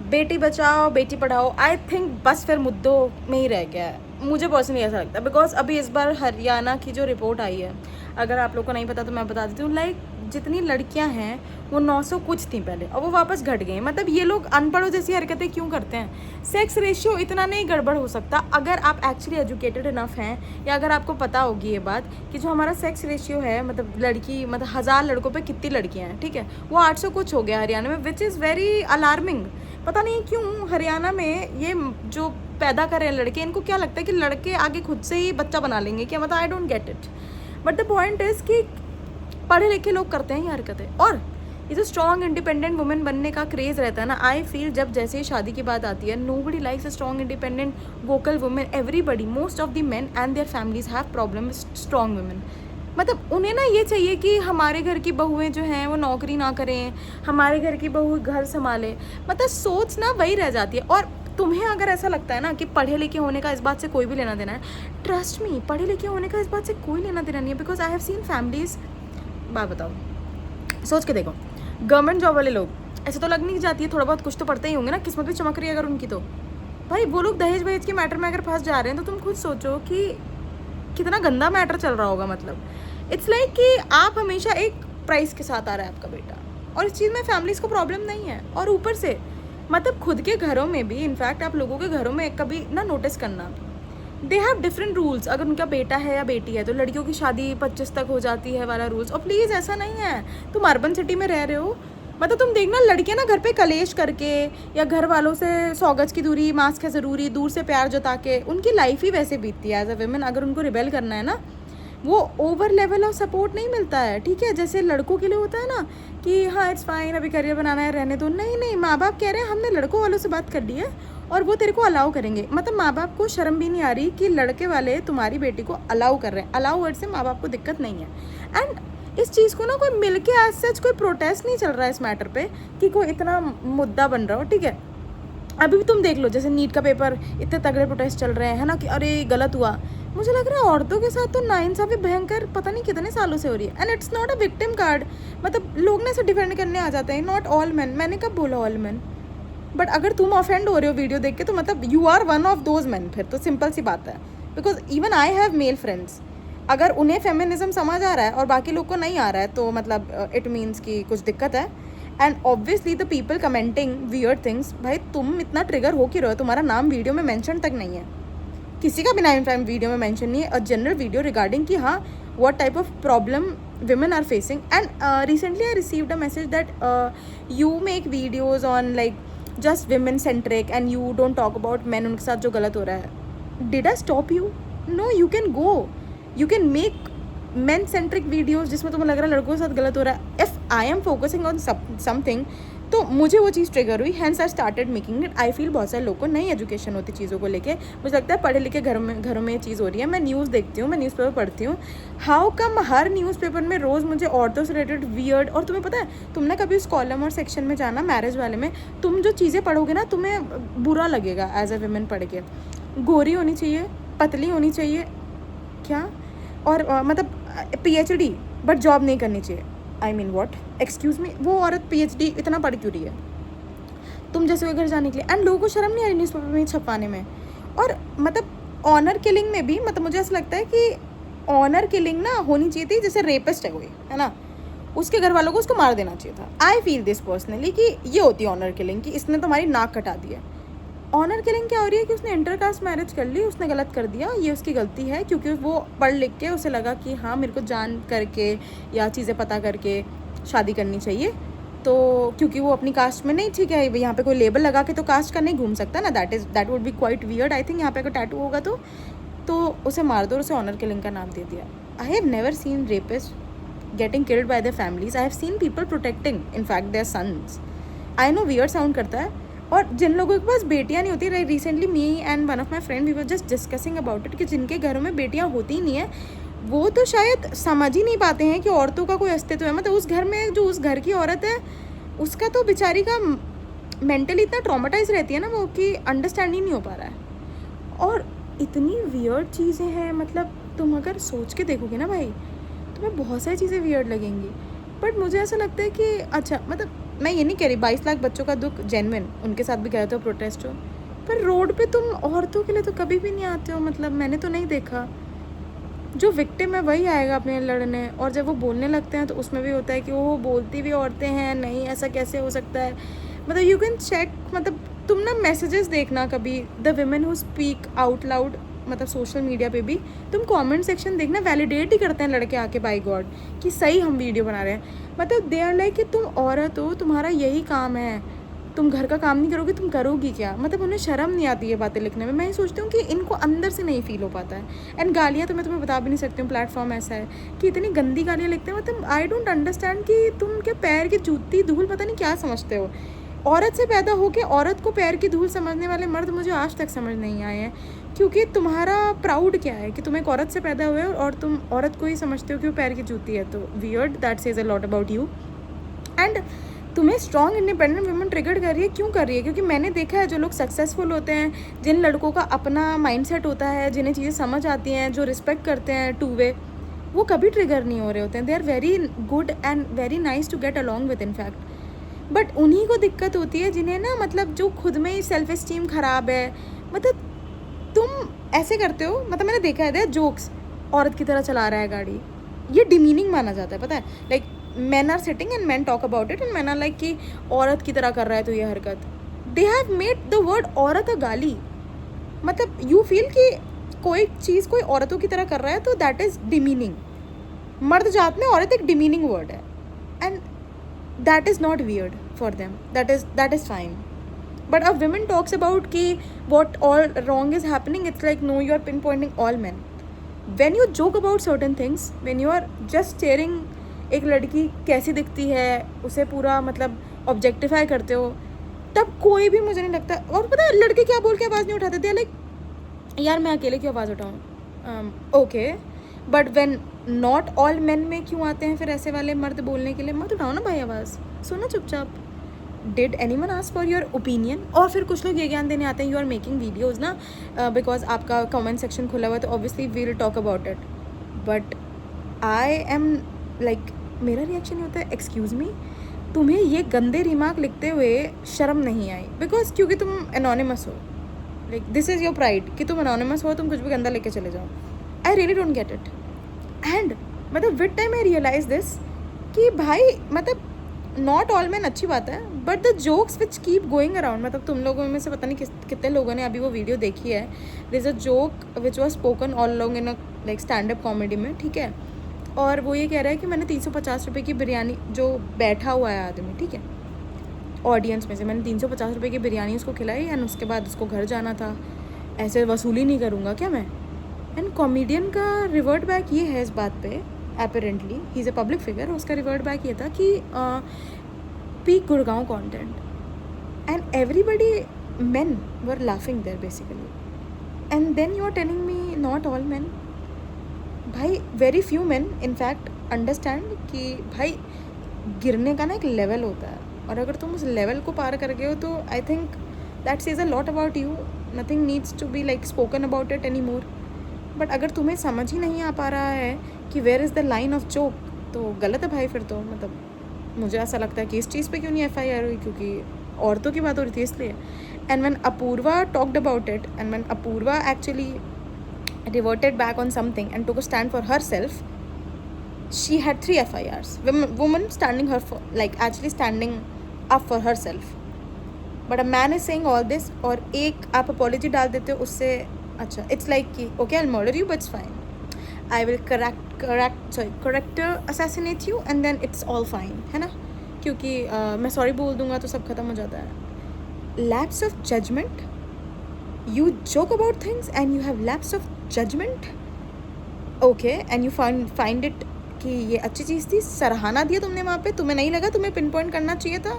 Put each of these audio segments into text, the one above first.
Beti Bachao Beti Padhao I think बस फिर मुद्दों में ही रह गया है, मुझे पर्सनली ऐसा लगता है। बिकॉज अभी इस बार हरियाणा की जो रिपोर्ट आई है, अगर आप लोग को नहीं पता तो मैं बता देती हूँ, लाइक जितनी लड़कियां हैं वो 900 कुछ थी पहले और वो वापस घट गई। मतलब ये लोग अनपढ़ों जैसी हरकतें क्यों करते हैं? सेक्स रेशियो इतना नहीं गड़बड़ हो सकता अगर आप एक्चुअली एजुकेटेड इनफ हैं, या अगर आपको पता होगी ये बात कि जो हमारा सेक्स रेशियो है, मतलब लड़की मतलब 1000 लड़कों पे कितनी लड़कियां हैं, ठीक है, वो 800 कुछ हो गया हरियाणा में, विच इज़ वेरी अलार्मिंग। पता नहीं क्यों हरियाणा में ये जो पैदा कर रहे हैं लड़के, इनको क्या लगता है कि लड़के आगे खुद से ही बच्चा बना लेंगे क्या? मतलब I don't get it. But the point is कि पढ़े लिखे लोग करते हैं ये हरकतें, और ये जो स्ट्रॉन्ग इंडिपेंडेंट वुमेन बनने का क्रेज़ रहता है ना, आई फील जब जैसे ही शादी की बात आती है, nobody likes a strong independent vocal women. Everybody, most of the men and their families have problem with strong women. मतलब उन्हें ना ये चाहिए कि हमारे घर की बहुएं जो हैं वो नौकरी ना करें, हमारे घर की बहू घर संभाले। मतलब सोच ना वही रह जाती है। और तुम्हें अगर ऐसा लगता है ना कि पढ़े लिखे होने का इस बात से कोई भी लेना देना है, ट्रस्ट मी, पढ़े लिखे होने का इस बात से कोई लेना देना नहीं है। Because I have scene families, बात बताओ, सोच के देखो, गवर्नमेंट जॉब वाले लोग, ऐसे तो लग नहीं जाती है, थोड़ा बहुत कुछ तो पढ़ते ही होंगे ना, किस्मत भी चमक रही है अगर उनकी, तो भाई वो लोग दहेज वहेज के मैटर में अगर फंस जा रहे हैं तो तुम खुद सोचो कि कितना गंदा मैटर चल रहा होगा। मतलब इट्स लाइक कि आप हमेशा एक प्राइस के साथ आ रहा है आपका बेटा, और इस चीज़ में फैमिलीज़ को प्रॉब्लम नहीं है। और ऊपर से मतलब खुद के घरों में भी, इनफैक्ट आप लोगों के घरों में कभी ना नोटिस करना, दे हैव डिफरेंट रूल्स। अगर उनका बेटा है या बेटी है तो लड़कियों की शादी 25 तक हो जाती है वाला रूल्स। और प्लीज़ ऐसा नहीं है, तुम अर्बन सिटी में रह रहे हो, मतलब तुम देखना लड़कियां ना घर पे कलेश करके या घर वालों से 100 गज की दूरी, मास्क है ज़रूरी, दूर से प्यार जता के उनकी लाइफ ही वैसे बीतती है एज अ वेमेन। अगर उनको रिबेल करना है ना, वो ओवर लेवल ऑफ सपोर्ट नहीं मिलता है, ठीक है, जैसे लड़कों के लिए होता है ना कि हाँ इट्स फाइन, अभी करियर बनाना है, रहने दो। नहीं नहीं, माँ बाप कह रहे हैं हमने लड़कों वालों से बात कर ली है और वो तेरे को अलाउ करेंगे। मतलब माँ बाप को शर्म भी नहीं आ रही कि लड़के वाले तुम्हारी बेटी को अलाउ कर रहे हैं। अलाउ वर्ड से माँ बाप को दिक्कत नहीं है। एंड इस चीज़ को ना कोई मिल के आज सच कोई प्रोटेस्ट नहीं चल रहा है इस मैटर पे कि कोई इतना मुद्दा बन रहा हो, ठीक है। अभी भी तुम देख लो, जैसे नीट का पेपर, इतने तगड़े प्रोटेस्ट चल रहे हैं, है ना, कि अरे गलत हुआ। मुझे लग रहा है औरतों के साथ तो नाइंसाफी भयंकर पता नहीं कितने सालों से हो रही है। And it's not a victim card, मतलब लोग ना इसे डिफेंड करने आ जाते हैं। नॉट ऑल मैन, मैंने कब बोला ऑल मैन? बट अगर तुम ऑफेंड हो रहे हो वीडियो देख के तो मतलब you are one of those man, फिर तो सिंपल सी बात है। Because even I have male friends, अगर उन्हें फेमिनिज्म समझ आ रहा है और बाकी लोग को नहीं आ रहा है तो मतलब इट मीन्स कि कुछ दिक्कत है। And obviously the people commenting weird things, भाई तुम इतना ट्रिगर हो क्यों रहे हो? तुम्हारा नाम वीडियो में मेंशन तक नहीं है, किसी का भी नाम टाइम वीडियो में मेंशन नहीं है। अ जनरल वीडियो रिगार्डिंग कि हाँ what type of problem women are facing. And recently I received a message that you make videos on like just women centric and you don't talk about men, उनके साथ जो गलत हो रहा है। Did I stop you? No, you can go, you can make men centric videos जिसमें तुम्हें लग रहा है लड़कों के साथ गलत हो रहा है। If I am focusing on something, तो मुझे वो चीज़ ट्रिगर हुई, hence I started making it. I feel बहुत सारे लोगों को नई एजुकेशन होती चीज़ों को लेके, मुझे लगता है पढ़े लिखे घरों में ये चीज़ हो रही है। मैं न्यूज़ देखती हूँ, मैं न्यूज़पेपर पढ़ती हूँ, हाउ कम हर न्यूज़पेपर में रोज़ मुझे औरतों से रिलेटेड वियर्ड। और तुम्हें पता है, तुम ना कभी उस कॉलम और सेक्शन में जाना मैरिज वाले में, तुम जो चीज़ें पढ़ोगे ना तुम्हें बुरा लगेगा एज अ वेमेन पढ़ के। गोरी होनी चाहिए, पतली होनी चाहिए, क्या और मतलब PhD बट जॉब नहीं करनी चाहिए। I mean what, excuse me, वो औरत PhD इतना पढ़ क्यों रही है तुम जैसे कोई घर जाने के लिए? एंड लोगों को शर्म नहीं आ रही न्यूज़पेपर में छपवाने में। और मतलब ऑनर किलिंग में भी मतलब मुझे ऐसा लगता है कि ऑनर किलिंग ना होनी चाहिए थी, जैसे रेपिस्ट है कोई, है ना, उसके घर वालों को उसको मार देना चाहिए था। आई फील दिस पर्सनली कि ये होती है ऑनर किलिंग, कि इसने तुम्हारी नाक कटा दी है। ऑनर किलिंग क्या हो रही है कि उसने इंटरकास्ट मैरिज कर ली, उसने गलत कर दिया, ये उसकी गलती है क्योंकि वो पढ़ लिख के उसे लगा कि हाँ मेरे को जान करके या चीज़ें पता करके शादी करनी चाहिए। तो क्योंकि वो अपनी कास्ट में नहीं, ठीक है, यहाँ पे कोई लेबल लगा के तो कास्ट का नहीं घूम सकता ना, that would be quite weird. I think यहाँ पे अगर टैटू होगा तो उसे मार दो और उसे ऑनर किलिंग का नाम दे दिया। I have never seen rapist getting killed by their families, I have seen people protecting in fact their sons. I know weird sound करता है। और जिन लोगों के पास बेटियां नहीं होती, recently me and one of my friend we were just discussing about it, कि जिनके घरों में बेटियां होती ही नहीं है वो तो शायद समझ ही नहीं पाते हैं कि औरतों का कोई अस्तित्व है। मतलब उस घर में जो उस घर की औरत है उसका तो बेचारी का मेंटली इतना ट्रॉमेटाइज रहती है ना वो, कि अंडरस्टैंड ही नहीं हो पा रहा है। और इतनी वियर्ड चीज़ें हैं, मतलब तुम अगर सोच के देखोगे ना भाई तुम्हें बहुत सारी चीज़ें वियर्ड लगेंगी। बट मुझे ऐसा लगता है कि अच्छा, मतलब मैं ये नहीं कह रही 22 लाख बच्चों का दुख जेन्युइन, उनके साथ भी गए तो प्रोटेस्ट हो, पर रोड पे तुम औरतों के लिए तो कभी भी नहीं आते हो, मतलब मैंने तो नहीं देखा। जो विक्टिम है वही आएगा अपने लड़ने, और जब वो बोलने लगते हैं तो उसमें भी होता है कि वो बोलती भी औरतें हैं, नहीं ऐसा कैसे हो सकता है। मतलब यू कैन चेक, मतलब तुम ना मैसेजेस देखना कभी, the women who speak out loud, मतलब सोशल मीडिया पे भी तुम कमेंट सेक्शन देखना, वैलिडेट ही करते हैं लड़के आके बाय गॉड कि सही हम वीडियो बना रहे हैं। मतलब दे आर लाइक कि तुम औरत हो, तुम्हारा यही काम है, तुम घर का काम नहीं करोगे तुम करोगी क्या। मतलब उन्हें शर्म नहीं आती है बातें लिखने में। मैं ये सोचती हूँ कि इनको अंदर से नहीं फील हो पाता है। एंड गालियाँ तो मैं तुम्हें बता भी नहीं सकती हूँ, प्लेटफॉर्म ऐसा है कि इतनी गंदी गालियाँ लिखते हैं। मतलब आई डोंट अंडरस्टैंड कि तुम क्या पैर की जूती धूल पता नहीं क्या समझते हो। औरत से पैदा होकर औरत को पैर की धूल समझने वाले मर्द मुझे आज तक समझ नहीं आए हैं, क्योंकि तुम्हारा प्राउड क्या है कि तुम एक औरत से पैदा हुए हो और तुम औरत को ही समझते हो कि वो पैर की जूती है। तो weird, that says a lot about you. And तुम्हें स्ट्रॉन्ग इंडिपेंडेंट वुमेन ट्रिगर कर रही है, क्यों कर रही है? क्योंकि मैंने देखा है जो लोग सक्सेसफुल होते हैं, जिन लड़कों का अपना माइंडसेट होता है, जिन्हें चीज़ें समझ आती हैं, जो रिस्पेक्ट करते हैं टू वे, वो कभी ट्रिगर नहीं हो रहे होते हैं। They are very good and very nice to get along with in fact. But उन्हीं को दिक्कत होती है जिन्हें ना, मतलब जो खुद में ही सेल्फ इस्टीम ख़राब है। मतलब तुम ऐसे करते हो, मतलब मैंने देखा है जोक्स, औरत की तरह चला रहा है गाड़ी, ये डिमीनिंग माना जाता है, पता है। Like men are sitting and men talk about it and men are like कि औरत की तरह कर रहा है तो ये हरकत। they have made the word औरत a गाली। मतलब you feel कि कोई चीज़ कोई औरतों की तरह कर रहा है तो that is demeaning। मर्द जात में औरत एक demeaning word है, and that is not weird for them, that is fine। but a woman talks about कि what all wrong is happening, it's like no, you are pinpointing all men। when you joke about certain things, when you are just staring एक लड़की कैसी दिखती है उसे पूरा मतलब objectify करते हो, तब कोई भी मुझे नहीं लगता। और पता है लड़के क्या बोल के आवाज़ नहीं उठाते थे, लाइक यार मैं अकेले क्यों आवाज़ उठाऊँ, okay. But when not all men में क्यों आते हैं फिर ऐसे वाले मर्द बोलने के लिए? मत उठाओ ना भाई आवाज़, सुनो चुपचाप। Did anyone ask for your opinion? और फिर कुछ लोग ये ज्ञान देने आते हैं यू आर मेकिंग वीडियोज़ ना बिकॉज आपका कमेंट सेक्शन खुला हुआ है तो obviously we will talk about it. But I am like, मेरा रिएक्शन ये होता है एक्सक्यूज़ मी, तुम्हें ये गंदे रिमार्क लिखते हुए शर्म नहीं आई? बिकॉज क्योंकि तुम एनोनिमस हो, like this is your pride कि तुम एनोनिमस हो, तुम कुछ भी गंदा लेके चले जाओ। I really don't get it. And मतलब with time I realise this कि भाई मतलब नॉट ऑल मैन अच्छी बात है, but the jokes which keep going around, मतलब तुम लोगों में से पता नहीं कितने लोगों ने अभी वो वीडियो देखी है। This is a joke which was spoken all along in a like stand up comedy में, ठीक है। और वो ये कह रहा है कि मैंने 350 रुपये की बिरयानी, जो बैठा हुआ है आदमी, ठीक है, ऑडियंस में से मैंने 350 रुपये की बिरयानी उसको खिलाई एंड उसके बाद उसको घर जाना था, ऐसे वसूली नहीं करूँगा क्या मैं? एंड कॉमेडियन का रिवर्ट बैक ये है इस बात पे, apparently he is a public figure, उसका रिवर्ट बैक ये था कि peak Gurgaon content and everybody men were laughing there basically, and then you are telling me not all man. भाई very few man in fact understand कि भाई गिरने का ना एक लेवल होता है, और अगर तुम उस लेवल को पार कर गए हो तो I think that says a lot about you. Nothing needs to be like spoken about it any more. But अगर तुम्हें समझ ही नहीं आ पा रहा है कि where is the line of joke, तो गलत है भाई फिर तो। मतलब मुझे ऐसा लगता है कि इस चीज़ पे क्यों नहीं FIR हुई, क्योंकि औरतों की बात हो रही थी इसलिए। And when Apoorva talked about it and when Apoorva actually reverted back on something and took a stand for herself, she had 3 FIRs. Woman standing her for, like actually standing up for herself. But a man is saying all this, और एक आप apology डाल देते हो उससे, अच्छा it's like कि okay I'll murder you but it's fine, I will correct assassinate you and then it's all fine, है ना? क्योंकि मैं sorry बोल दूँगा तो सब खत्म हो जाता है। Lapse of judgment, you joke about things and you have lapse of judgment, okay, and you find it कि ये अच्छी चीज़ थी, सराहना दिया तुमने वहाँ पे, तुम्हें नहीं लगा तुम्हें पिन पॉइंट करना चाहिए था?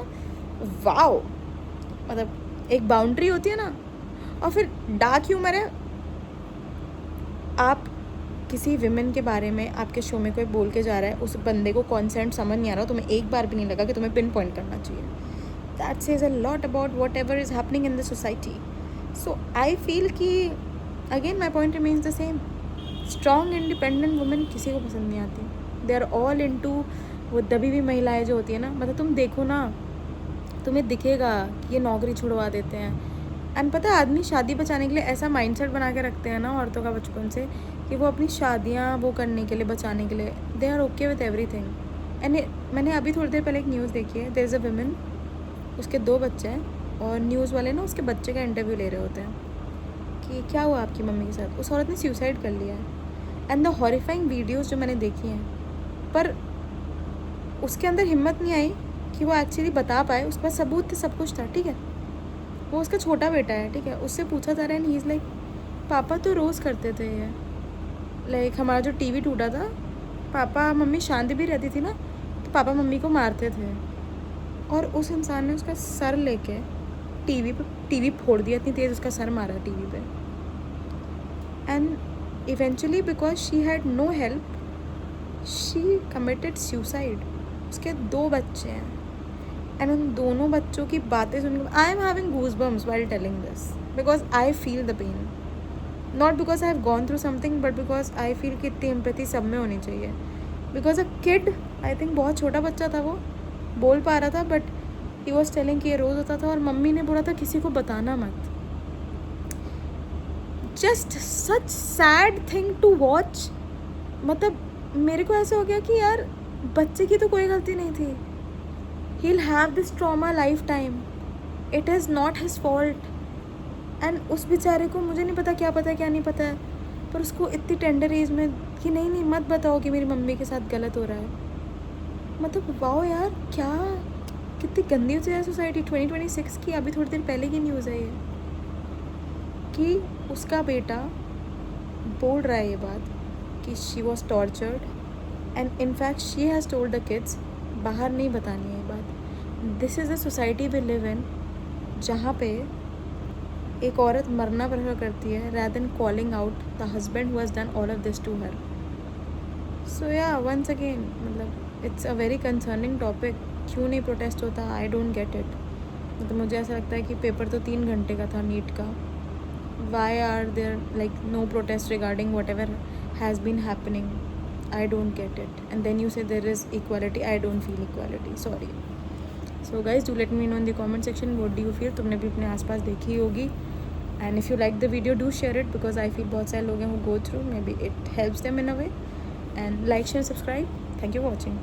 वाओ, मतलब एक बाउंड्री होती है ना। और फिर डार्क ह्यूमर है, आप किसी विमेन के बारे में आपके शो में कोई बोल के जा रहा है, उस बंदे को कॉन्सेंट समझ नहीं आ रहा, तुम्हें एक बार भी नहीं लगा कि तुम्हें पिन पॉइंट करना चाहिए। That says a lot about whatever is happening in the society. So I feel कि again my point remains the same, strong independent women किसी को पसंद नहीं आती। दे आर ऑल इनटू वो दबी हुई महिलाएं जो होती है ना। मतलब तुम देखो ना, तुम्हें दिखेगा कि ये नौकरी छुड़वा देते हैं। एंड पता है आदमी शादी बचाने के लिए ऐसा माइंडसेट बना के रखते हैं ना औरतों का बचपन से कि वो अपनी शादियाँ वो करने के लिए बचाने के लिए they are okay with everything. And मैंने अभी थोड़ी देर पहले एक न्यूज़ देखी है, देयर इज़ अ वुमेन, उसके 2 बच्चे हैं और न्यूज़ वाले ना उसके बच्चे का इंटरव्यू ले रहे होते हैं कि क्या हुआ आपकी मम्मी के साथ। उस औरत ने सुसाइड कर लिया है। एंड द हॉरिफाइंग वीडियोज़ जो मैंने देखी हैं, पर उसके अंदर हिम्मत नहीं आई कि वो एक्चुअली बता पाए। उसके पास सबूत थे, सब कुछ था, ठीक है। वो उसका छोटा बेटा है, ठीक है। उससे पूछा जा रहा है, ही इज़ लाइक पापा तो रोज़ करते थे ये, लाइक हमारा जो टीवी टूटा था, पापा मम्मी शांति भी रहती थी ना तो पापा मम्मी को मारते थे। और उस इंसान ने उसका सर लेके टीवी फोड़ दिया, इतनी तेज़ उसका सर मारा टीवी पे। And eventually because she had no help she committed suicide. उसके 2 बच्चे हैं एंड उन दोनों बच्चों की बातें सुनकर I am having goosebumps while telling this because I feel the pain, not because I have gone through something but because I feel कि इतनी एम्पैथी सब में होनी चाहिए। Because a kid, I think बहुत छोटा बच्चा था, वो बोल पा रहा था बट ही वॉज टेलिंग कि ये रोज़ होता था और मम्मी ने बोला था किसी को बताना मत। Just such sad thing to watch. मतलब मेरे को ऐसा हो गया कि यार बच्चे की तो कोई गलती नहीं थी। he'll have this trauma lifetime, it is not his fault। And उस बेचारे को मुझे नहीं पता क्या पता है क्या नहीं पता है, पर उसको इतनी टेंडर एज में कि नहीं मत बताओ कि मेरी मम्मी के साथ गलत हो रहा है। मतलब वाओ यार, क्या कितनी गंदी हो जाए सोसाइटी। 2026 की अभी थोड़ी देर पहले की न्यूज़ है ये कि उसका बेटा बोल रहा है ये बात कि she was tortured and in fact she has told the kids बाहर नहीं बतानी है ये बात। This is a society we live in जहाँ पे एक औरत मरना प्रेफर करती है rather than calling out the husband who has done all of this to her। So yeah, once again मतलब it's a very concerning topic। क्यों नहीं प्रोटेस्ट होता, आई डोंट गेट इट। मतलब मुझे ऐसा लगता है कि पेपर तो 3 घंटे का था नीट का, why are there like no protest regarding whatever has been happening? I don't get it। And then you say there is equality, I don't feel equality, sorry। So guys, do let me know in the comment section what do you feel। तुमने भी अपने आसपास देखी होगी। And if you like the video, do share it because I feel बहुत सारे लोग हैं who go through, maybe it helps them in a way। And like, share, subscribe। Thank you for watching।